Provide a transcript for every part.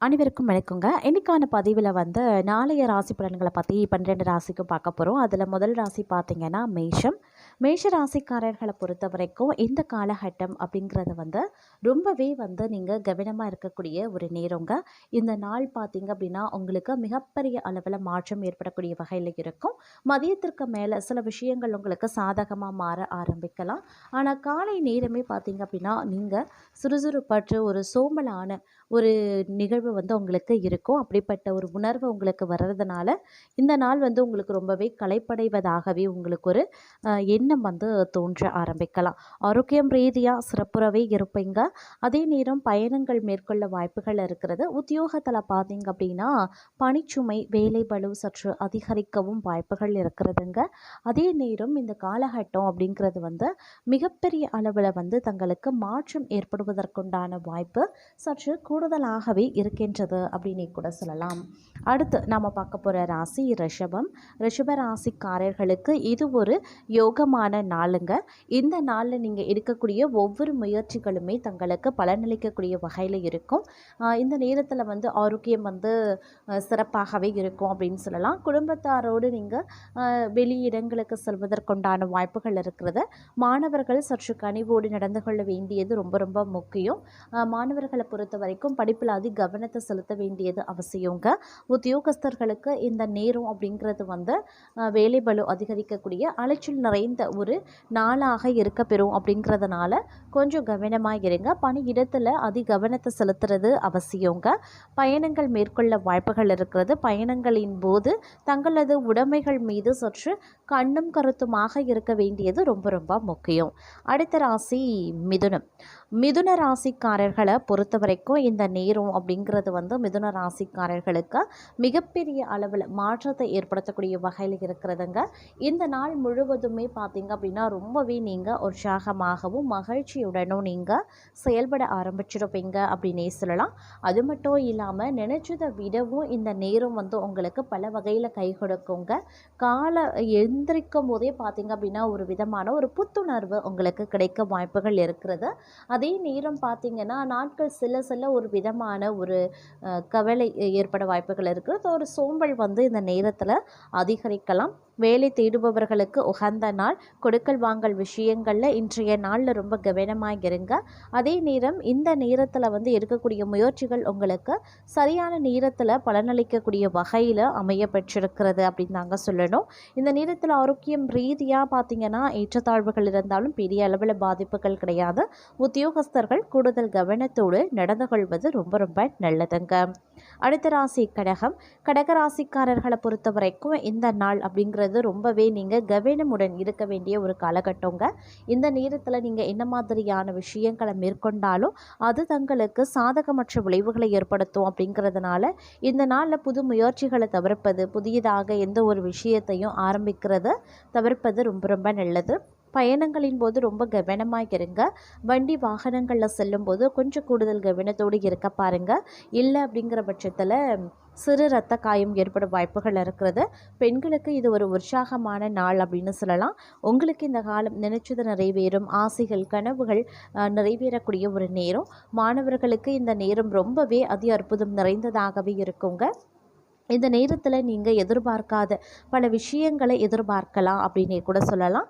அனைவருக்கும் வணக்கங்க. இன்னைக்கான பதிவில் நாளைய ராசி பலன்களை பற்றி 12 ராசிக்கும் பார்க்க போகிறோம். அதில் முதல் ராசி பார்த்தீங்கன்னா மேஷம். மேஷ ராசிக்காரர்களை பொறுத்த வரைக்கும் இந்த காலகட்டம் அப்படிங்கிறது ரொம்பவே நீங்கள் கவனமாக இருக்கக்கூடிய ஒரு நேரங்க. இந்த நாள் பார்த்தீங்க அப்படின்னா உங்களுக்கு மிகப்பெரிய அளவில் மாற்றம் ஏற்படக்கூடிய வகையில் இருக்கும். மதியத்திற்கு மேலே சில விஷயங்கள் உங்களுக்கு சாதகமாக மாற ஆரம்பிக்கலாம். ஆனால் காலை நேரமே பார்த்தீங்க அப்படின்னா நீங்கள் சுறுசுறுப்பற்று ஒரு சோம்பலான ஒரு நிகழ்வு உங்களுக்கு இருக்கும். அப்படிப்பட்ட ஒரு உணர்வு உங்களுக்கு வர்றதுனால இந்த நாள் உங்களுக்கு ரொம்பவே களைப்படைவதாகவே உங்களுக்கு ஒரு எண்ணம் தோன்ற ஆரம்பிக்கலாம். ஆரோக்கியம் ரீதியாக சிறப்புறவே இருப்பீங்க. அதே நேரம் பயணங்கள் மேற்கொள்ள வாய்ப்புகள் இருக்கிறது. உத்தியோகத்தில் பார்த்தீங்க அப்படின்னா பணிச்சுமை வேலை பளு சற்று அதிகரிக்கவும் வாய்ப்புகள் இருக்கிறதுங்க. அதே நேரம் இந்த காலகட்டம் அப்படிங்கிறது மிகப்பெரிய அளவில் தங்களுக்கு மாற்றம் ஏற்படுவதற்குண்டான வாய்ப்பு சற்று கூடுதலாகவே இருக்கின்றது அப்படின்னு கூட சொல்லலாம். அடுத்து நாம் பார்க்க போகிற ராசி ரிஷபம். ரிஷப ராசிக்காரர்களுக்கு இது ஒரு யோகமான நாளுங்க. இந்த நாளில் நீங்கள் எடுக்கக்கூடிய ஒவ்வொரு முயற்சிகளுமே தங்களுக்கு பலனளிக்கக்கூடிய வகையில் இருக்கும். இந்த நேரத்தில் ஆரோக்கியம் சிறப்பாகவே இருக்கும் அப்படின்னு சொல்லலாம். குடும்பத்தாரோடு நீங்கள் வெளியிடங்களுக்கு செல்வதற்குண்டான வாய்ப்புகள் இருக்கிறது. மாணவர்கள் சற்று கனிவோடு நடந்து கொள்ள வேண்டியது ரொம்ப ரொம்ப முக்கியம். மாணவர்களை பொறுத்த வரைக்கும் படிப்பில் கவனத்தை செலுத்த வேண்டியது அவசியங்க. உத்தியோகஸ்தர்களுக்கு இந்த நேரம் அப்படிங்கிறது வேலை பளு அதிகரிக்கக்கூடிய அலைச்சல் நிறைந்த ஒரு நாளாக இருக்க பெறும். அப்படிங்கிறதுனால கொஞ்சம் கவனமாக இருங்க. பணியிடத்தில் கவனத்தை செலுத்துறது அவசியங்க. பயணங்கள் மேற்கொள்ள வாய்ப்புகள் இருக்கிறது. பயணங்களின் போது தங்களது உடைமைகள் மீது சற்று கண்ணும் கருத்துமாக இருக்க வேண்டியது ரொம்ப ரொம்ப முக்கியம். அடுத்த ராசி மிதுனம். மிதுன ராசிக்காரர்களை பொறுத்த வரைக்கும் இந்த நேரம் அப்படிங்கிறது மிதுன ராசிக்காரர்களுக்கு மிகப்பெரிய அளவில் மாற்றத்தை ஏற்படுத்தக்கூடிய வகையில் இருக்கிறதுங்க. இந்த நாள் முழுவதுமே பார்த்தீங்க அப்படின்னா ரொம்பவே நீங்கள் உற்சாகமாகவும் மகிழ்ச்சியுடனும் நீங்கள் செயல்பட ஆரம்பிச்சிருப்பீங்க அப்படின்னே சொல்லலாம். அது மட்டும் இல்லாமல் நினைச்சதை விடவும் இந்த நேரம் உங்களுக்கு பல வகையில் கை கொடுக்குங்க. காலை எழுந்திரிக்கும் போதே பார்த்தீங்க அப்படின்னா ஒரு விதமான ஒரு புத்துணர்வு உங்களுக்கு கிடைக்க வாய்ப்புகள் இருக்கிறது. அதே நேரம் பார்த்தீங்கன்னா நாட்கள் செல்ல செல்ல ஒரு விதமான ஒரு கவலை ஏற்பட வாய்ப்புகள் இருக்குது. ஒரு சோம்பல் இந்த நேரத்தில் அதிகரிக்கலாம். வேலை தேடுபவர்களுக்கு உகந்த நாள். கொடுக்கல் வாங்கல் விஷயங்களில் இன்றைய நாளில் ரொம்ப கவனமாக இருங்க. அதே நேரம் இந்த நேரத்தில் எடுக்கக்கூடிய முயற்சிகள் உங்களுக்கு சரியான நேரத்தில் பலனளிக்கக்கூடிய வகையில் அமைய பெற்றிருக்கிறது அப்படின்னு தாங்க சொல்லணும். இந்த நேரத்தில் ஆரோக்கியம் ரீதியாக பார்த்திங்கன்னா ஏற்றத்தாழ்வுகள் இருந்தாலும் பெரிய அளவில் பாதிப்புகள் கிடையாது. உத்தியோகஸ்தர்கள் கூடுதல் கவனத்தோடு நடந்து கொள்வது ரொம்ப ரொம்ப நல்லதுங்க. அடுத்த ராசி கடகம். கடகராசிக்காரர்களை பொறுத்த வரைக்கும் இந்த நாள் அப்படிங்கிறது ரொம்பவே நீங்கள் கவனமுடன் இருக்க வேண்டிய ஒரு காலகட்டங்க. இந்த நேரத்தில் நீங்கள் என்ன மாதிரியான விஷயங்களை மேற்கொண்டாலும் அது தங்களுக்கு சாதகமற்ற விளைவுகளை ஏற்படுத்தும். அப்படிங்கிறதுனால இந்த நாளில் புது முயற்சிகளை தவிர்ப்பது, புதியதாக எந்த ஒரு விஷயத்தையும் ஆரம்பிக்கிறது தவிர்ப்பது ரொம்ப ரொம்ப நல்லது. பயணங்களின் போது ரொம்ப கவனமாக இருங்க. வண்டி வாகனங்களில் செல்லும்போது கொஞ்சம் கூடுதல் கவனத்தோடு இருக்க பாருங்கள். இல்லை அப்படிங்கிற பட்சத்தில் சிறு இரத்த காயம் ஏற்படும் வாய்ப்புகள் இருக்கிறது. பெண்களுக்கு இது ஒரு உற்சாகமான நாள் அப்படின்னு சொல்லலாம். உங்களுக்கு இந்த காலம் நினைச்சது நிறைவேறும், ஆசைகள் கனவுகள் நிறைவேறக்கூடிய ஒரு நேரம். மாணவர்களுக்கு இந்த நேரம் ரொம்பவே அற்புதம் நிறைந்ததாகவே இருக்குங்க. இந்த நேரத்தில் நீங்கள் எதிர்பார்க்காத பல விஷயங்களை எதிர்பார்க்கலாம் அப்படின்னே கூட சொல்லலாம்.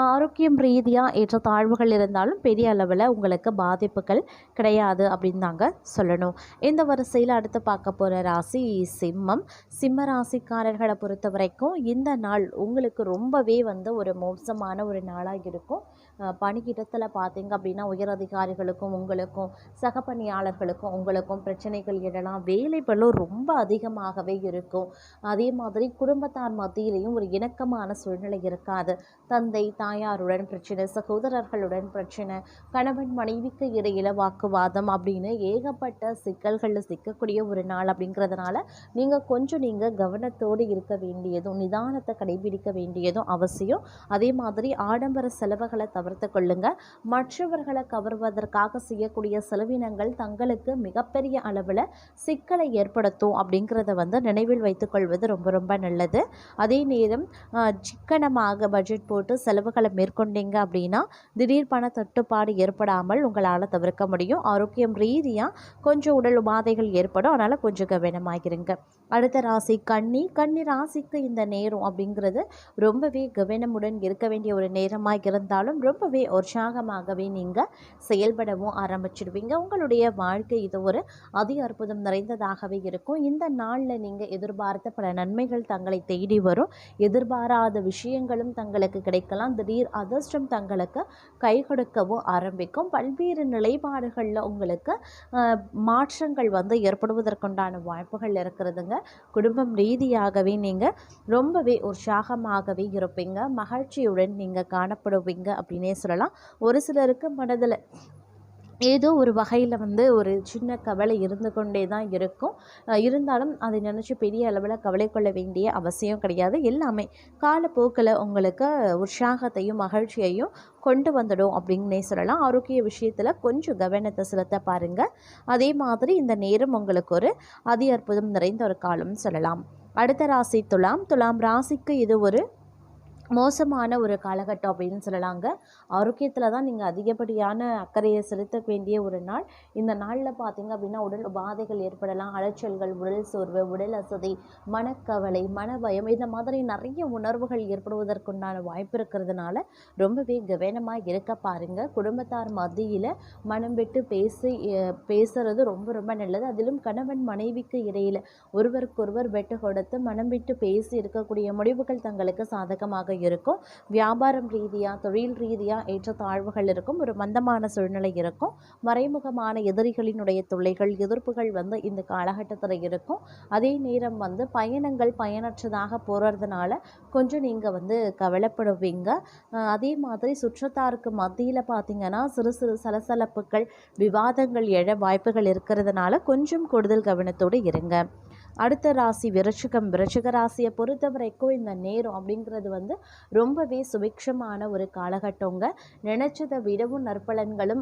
ஆரோக்கியம் ரீதியாக ஏற்ற தாழ்வுகள் இருந்தாலும் பெரிய அளவில் உங்களுக்கு பாதிப்புகள் கிடையாது அப்படின்னு தாங்க சொல்லணும். இந்த வரிசையில் அடுத்து பார்க்க போகிற ராசி சிம்மம். சிம்ம ராசிக்காரர்களை பொறுத்த வரைக்கும் இந்த நாள் உங்களுக்கு ரொம்பவே ஒரு மோசமான ஒரு நாளாக இருக்கும். பணியிடத்தில் பார்த்தீங்க அப்படின்னா உயரதிகாரிகளுக்கும் உங்களுக்கும் சக பணியாளர்களுக்கும் உங்களுக்கும் பிரச்சனைகள் எழலாம். வேலை பளு ரொம்ப அதிகமாகவே இருக்கும். அதே மாதிரி குடும்பத்தார் மத்தியிலையும் ஒரு இணக்கமான சூழ்நிலை இருக்காது. தந்தை தாயாருடன் பிரச்சனை, சகோதரர்களுடன் பிரச்சனை, கணவன் மனைவிக்கு இடையில வாக்குவாதம் அப்படின்னு ஏகப்பட்ட சிக்கல்களில் சிக்கக்கூடிய ஒரு நாள். அப்படிங்கிறதுனால நீங்கள் கவனத்தோடு இருக்க வேண்டியதும் நிதானத்தை கடைபிடிக்க வேண்டியதும் அவசியம். அதே மாதிரி ஆடம்பர செலவுகளை தவிர்த்து கொள்ளுங்க. மற்றவர்களை கவர்வதற்காக செய்யக்கூடிய செலவினங்கள் தங்களுக்கு மிகப்பெரிய அளவில் சிக்கலை ஏற்படுத்தும் அப்படிங்கிறத வந்து நினைவில் வைத்துக்கொள்வது ரொம்ப ரொம்ப நல்லது. அதே நேரம் சிக்கனமாக பட்ஜெட் போட்டு செலவுகளை மேற்கொண்டீங்க அப்படின்னா திடீர் பண தட்டுப்பாடு ஏற்படாமல் உங்களால் தவிர்க்க முடியும். ஆரோக்கியம் ரீதியாக கொஞ்சம் உடல் உபாதைகள் ஏற்படும், அதனால் கொஞ்சம் கவனமாகிருங்க. அடுத்த ராசி கன்னி ராசிக்கு இந்த நேரம் அப்படிங்கிறது ரொம்பவே கவனமுடன் இருக்க வேண்டிய ஒரு நேரமாக இருந்தாலும் ரொம்பவே உற்சாகமாகவே நீங்கள் செயல்படவும் ஆரம்பிச்சிடுவீங்க. உங்களுடைய வாழ்க்கை இது ஒரு அதி அற்புதம் நிறைந்ததாகவே இருக்கும். இந்த நாளில் நீங்கள் எதிர்பார்த்த பல நன்மைகள் தங்களை தேடி வரும். எதிர்பாராத விஷயங்களும் தங்களுக்கு கிடைக்கலாம். திடீர் அதிர்ஷ்டம் தங்களுக்கு கை கொடுக்கவும் ஆரம்பிக்கும். பல்வேறு நிலைப்பாடுகளில் உங்களுக்கு மாற்றங்கள் வந்து ஏற்படுவதற்குண்டான வாய்ப்புகள் இருக்கிறதுங்க. குடும்பம் ரீதியாகவே நீங்கள் ரொம்பவே உற்சாகமாகவே இருப்பீங்க. மகிழ்ச்சியுடன் நீங்கள் காணப்படுவீங்க அப்படின்னே சொல்லலாம். ஒரு சிலருக்கு மனதில் ஏதோ ஒரு வகையில் வந்து ஒரு சின்ன கவலை இருந்து கொண்டே தான் இருக்கும். இருந்தாலும் அதை நினச்சி பெரிய அளவில் கவலை கொள்ள வேண்டிய அவசியம் கிடையாது. எல்லாமே காலப்போக்கில் உங்களுக்கு உற்சாகத்தையும் மகிழ்ச்சியையும் கொண்டு வந்துடும் அப்படின்னே சொல்லலாம். ஆரோக்கிய விஷயத்தில் கொஞ்சம் கவனத்தை செலுத்த பாருங்கள். அதே மாதிரி இந்த நேரம் உங்களுக்கு ஒரு அதி அற்புதம் நிறைந்த ஒரு காலம்னு சொல்லலாம். அடுத்த ராசி துலாம் ராசிக்கு இது ஒரு மோசமான ஒரு காலகட்டம் அப்படின்னு சொல்லலாங்க. ஆரோக்கியத்தில் தான் நீங்கள் அதிகப்படியான அக்கறையை செலுத்த வேண்டிய ஒரு நாள். இந்த நாளில் பார்த்தீங்க அப்படின்னா உடல் உபாதைகள் ஏற்படலாம். அலைச்சல்கள், உடல் சோர்வு, உடல் அசதி, மனக்கவலை, மனபயம், இந்த மாதிரி நிறைய உணர்வுகள் ஏற்படுவதற்குண்டான வாய்ப்பு இருக்கிறதுனால ரொம்பவே கவனமாக இருக்க பாருங்கள். குடும்பத்தார் மத்தியில் மனம் விட்டு பேசுறது ரொம்ப ரொம்ப நல்லது. அதிலும் கணவன் மனைவிக்கு இடையில் ஒருவருக்கொருவர் வெட்டு கொடுத்து மனம் விட்டு பேசி இருக்கக்கூடிய முடிவுகள் தங்களுக்கு சாதகமாக இருக்கும். வியாபாரம் ரீதியாக, தொழில் ரீதியாக ஏற்றத்தாழ்வுகள் இருக்கும். ஒரு மந்தமான சூழ்நிலை இருக்கும். மறைமுகமான எதிரிகளினுடைய தொல்லைகள், எதிர்ப்புகள் வந்து இந்த காலகட்டத்தில் இருக்கும். அதே நேரம் வந்து பயணங்கள் பயனற்றதாக போகிறதுனால கொஞ்சம் நீங்கள் வந்து கவலைப்படுவீங்க. அதே மாதிரி சுற்றத்தாருக்கு மத்தியில் பார்த்தீங்கன்னா சிறு சிறு சலசலப்புகள், விவாதங்கள் எழ வாய்ப்புகள் இருக்கிறதுனால கொஞ்சம் கூடுதல் கவனத்தோடு இருங்க. அடுத்த ராசி விருச்சிக ராசியை பொறுத்த வரைக்கும் இந்த நேரம் அப்படிங்கிறது வந்து ரொம்பவே சுபிக்ஷமான ஒரு காலகட்டங்க. நினைச்சதை விடவும் நற்பலன்களும்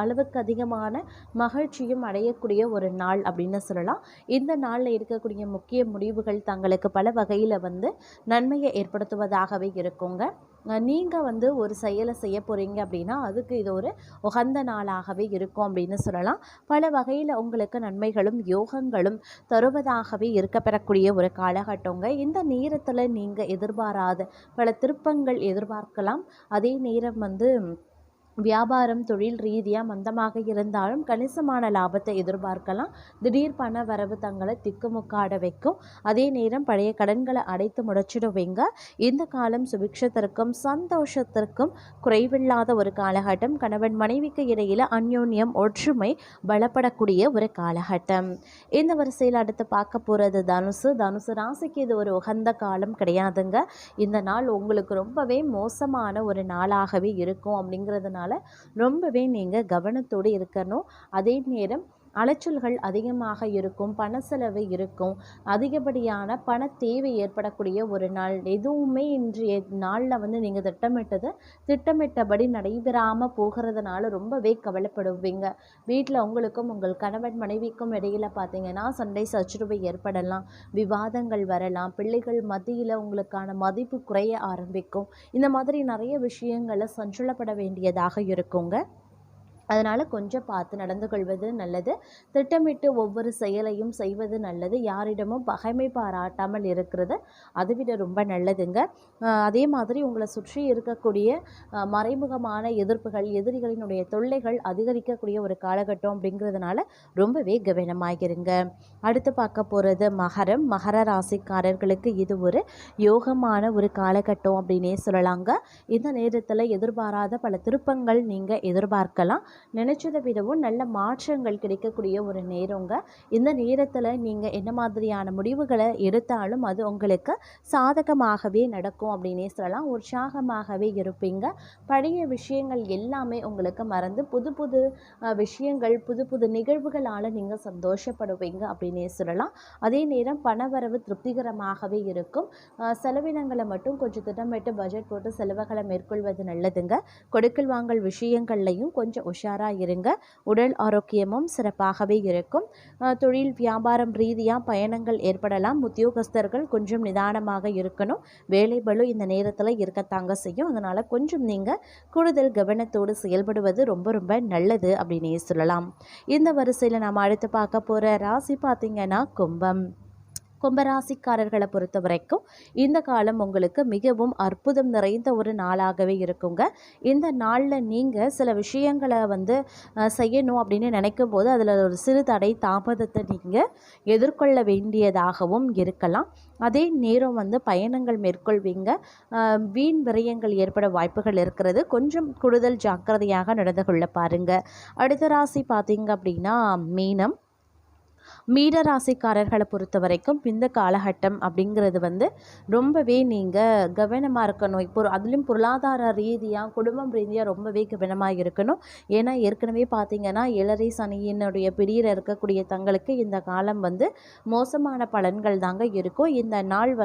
அளவுக்கு அதிகமான மகிழ்ச்சியும் அடையக்கூடிய ஒரு நாள் அப்படின்னு சொல்லலாம். இந்த நாளில் இருக்கக்கூடிய முக்கிய முடிவுகள் தங்களுக்கு பல வகையில் வந்து நன்மையை ஏற்படுத்துவதாகவே இருக்குங்க. நீங்கள் வந்து ஒரு செயலை செய்ய போகிறீங்க அப்படின்னா அதுக்கு இது ஒரு உகந்த நாளாகவே இருக்கும் அப்படின்னு சொல்லலாம். பல வகையில் உங்களுக்கு நன்மைகளும் யோகங்களும் தருவதாகவே இருக்கப்பெறக்கூடிய ஒரு காலகட்டங்க. இந்த நேரத்தில் நீங்கள் எதிர்பாராத பல திருப்பங்கள் எதிர்பார்க்கலாம். அதே நேரம் வந்து வியாபாரம் தொழில் ரீதியாக மந்தமாக இருந்தாலும் கணிசமான லாபத்தை எதிர்பார்க்கலாம். திடீர் பண வரவு தங்களை திக்குமுக்காட வைக்கும். அதே நேரம் பழைய கடன்களை அடைத்து முடிச்சிடுவீங்க. இந்த காலம் சுபிக்ஷத்திற்கும் சந்தோஷத்திற்கும் குறைவில்லாத ஒரு காலகட்டம். கணவன் மனைவிக்கு இடையில் அந்யோன்யம் ஒற்றுமை பலப்படக்கூடிய ஒரு காலகட்டம். இந்த வரிசையில் அடுத்து பார்க்க போகிறது தனுசு ராசிக்கு இது ஒரு உகந்த காலம் கிடையாதுங்க. இந்த நாள் உங்களுக்கு ரொம்பவே மோசமான ஒரு நாளாகவே இருக்கும். அப்படிங்கிறதுனால ரொம்பவே நீங்கள் கவனத்தோடு இருக்கணும். அதே நேரம் அலைச்சல்கள் அதிகமாக இருக்கும், பண செலவு இருக்கும், அதிகப்படியான பண தேவை ஏற்படக்கூடிய ஒரு நாள். எதுவுமே இன்றைய நாளில் வந்து நீங்கள் திட்டமிட்டபடி நடைபெறாமல் போகிறதுனால ரொம்பவே கவலைப்படுவீங்க. வீட்டில் உங்களுக்கும் உங்கள் கணவன் மனைவிக்கும் இடையில் பார்த்தீங்கன்னா சண்டை சச்சரவு ஏற்படலாம், விவாதங்கள் வரலாம், பிள்ளைகள் மத்தியில் உங்களுக்கான மதிப்பு குறைய ஆரம்பிக்கும். இந்த மாதிரி நிறைய விஷயங்களை சஞ்சலப்பட வேண்டியதாக இருக்குங்க. அதனால் கொஞ்சம் பார்த்து நடந்து கொள்வது நல்லது. திட்டமிட்டு ஒவ்வொரு செயலையும் செய்வது நல்லது. யாரிடமும் பகைமை பாராட்டாமல் இருக்கிறது அதை ரொம்ப நல்லதுங்க. அதே மாதிரி உங்களை சுற்றி இருக்கக்கூடிய மறைமுகமான எதிர்ப்புகள், எதிரிகளினுடைய தொல்லைகள் அதிகரிக்கக்கூடிய ஒரு காலகட்டம் அப்படிங்கிறதுனால ரொம்பவே கவனமாகிருங்க. அடுத்து பார்க்க போகிறது மகர ராசிக்காரர்களுக்கு இது ஒரு யோகமான ஒரு காலகட்டம் அப்படின்னே சொல்லலாங்க. இந்த நேரத்தில் எதிர்பாராத பல திருப்பங்கள் நீங்கள் எதிர்பார்க்கலாம். நினச்சதை விடவும் நல்ல மாற்றங்கள் கிடைக்கக்கூடிய ஒரு நேரங்க. இந்த நேரத்தில் நீங்கள் என்ன மாதிரியான முடிவுகளை எடுத்தாலும் அது உங்களுக்கு சாதகமாகவே நடக்கும் அப்படின்னே சொல்லலாம். உற்சாகமாகவே இருப்பீங்க. பழைய விஷயங்கள் எல்லாமே உங்களுக்கு மறந்து புது புது விஷயங்கள், புது புது நிகழ்வுகளால் நீங்கள் சந்தோஷப்படுவீங்க அப்படின்னே சொல்லலாம். அதே நேரம் பணவரவு திருப்திகரமாகவே இருக்கும். செலவினங்களை மட்டும் கொஞ்சம் திட்டமிட்டு பட்ஜெட் போட்டு செலவுகளை மேற்கொள்வது நல்லதுங்க. கொடுக்கல் வாங்கல் விஷயங்கள்லையும் கொஞ்சம் உஷாராக இருங்க. உடல் ஆரோக்கியமும் சிறப்பாகவே இருக்கும். தொழில் வியாபாரம் ரீதியாக பயணங்கள் ஏற்படலாம். உத்தியோகஸ்தர்கள் கொஞ்சம் நிதானமாக இருக்கணும். வேலை பளு இந்த நேரத்தில் இருக்கத்தாங்க செய்யும். அதனால் கொஞ்சம் நீங்கள் கூடுதல் கவனத்தோடு செயல்படுவது ரொம்ப ரொம்ப நல்லது அப்படின்னே சொல்லலாம். இந்த வரிசையில் நாம் அடுத்து பார்க்க போகிற ராசி பார்த்திங்கன்னா கும்பம். கும்பராசிக்காரர்களை பொறுத்த வரைக்கும் இந்த காலம் உங்களுக்கு மிகவும் அற்புதம் நிறைந்த ஒரு நாளாகவே இருக்குங்க. இந்த நாளில் நீங்கள் சில விஷயங்களை செய்யணும் அப்படின்னு நினைக்கும் போது அதில் ஒரு சிறு தடை தாமதத்தை நீங்கள் எதிர்கொள்ள வேண்டியதாகவும் இருக்கலாம். அதே நேரம் பயணங்கள் மேற்கொள்வீங்க. வீண் விரயங்கள் ஏற்பட வாய்ப்புகள் இருக்கிறது. கொஞ்சம் கூடுதல் ஜாக்கிரதையாக நடந்து கொள்ள பாருங்கள். அடுத்த ராசி பார்த்தீங்க அப்படின்னா மீனம். மீனராசிக்காரர்களை பொறுத்த வரைக்கும் இந்த காலகட்டம் அப்படிங்கிறது ரொம்பவே நீங்கள் கவனமாக இருக்கணும். இப்போ அதுலேயும் பொருளாதார ரீதியாக குடும்பம் ரீதியாக ரொம்பவே கவனமாக இருக்கணும். ஏன்னா ஏற்கனவே பார்த்தீங்கன்னா 7.5 சனியினுடைய பிடியில் இருக்கக்கூடிய தங்களுக்கு இந்த காலம் மோசமான பலன்கள் தாங்க இருக்கும். இந்த நாள்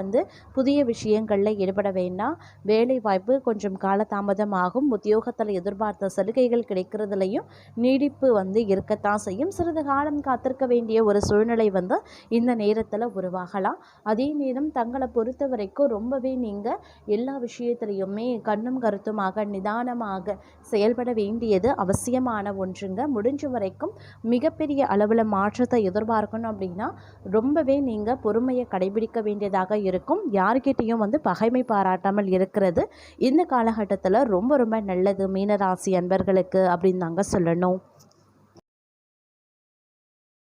புதிய விஷயங்களில் ஈடுபட வேண்டாம். வேலை வாய்ப்பு கொஞ்சம் காலதாமதம் ஆகும். உத்தியோகத்தில் எதிர்பார்த்த சலுகைகள் கிடைக்கிறதுலையும் நீடிப்பு இருக்கத்தான் செய்யும். சிறிது காலம் காத்திருக்க வேண்டிய ஒரு சூழ்நிலை இந்த நேரத்தில் உருவாகலாம். அதே நேரம் தங்களை பொறுத்த வரைக்கும் ரொம்பவே நீங்கள் எல்லா விஷயத்திலையுமே கண்ணும் கருத்துமாக நிதானமாக செயல்பட வேண்டியது அவசியமான ஒன்றுங்க. முடிஞ்ச வரைக்கும் மிகப்பெரிய அளவில் மாற்றத்தை எதிர்பார்க்கணும் அப்படின்னா ரொம்பவே நீங்கள் பொறுமையை கடைபிடிக்க வேண்டியதாக இருக்கும். யார்கிட்டையும் பகைமை பாராட்டாமல் இருக்கிறது இந்த காலகட்டத்தில் ரொம்ப ரொம்ப நல்லது மீனராசி அன்பர்களுக்கு அப்படின்னு தாங்க சொல்லணும்.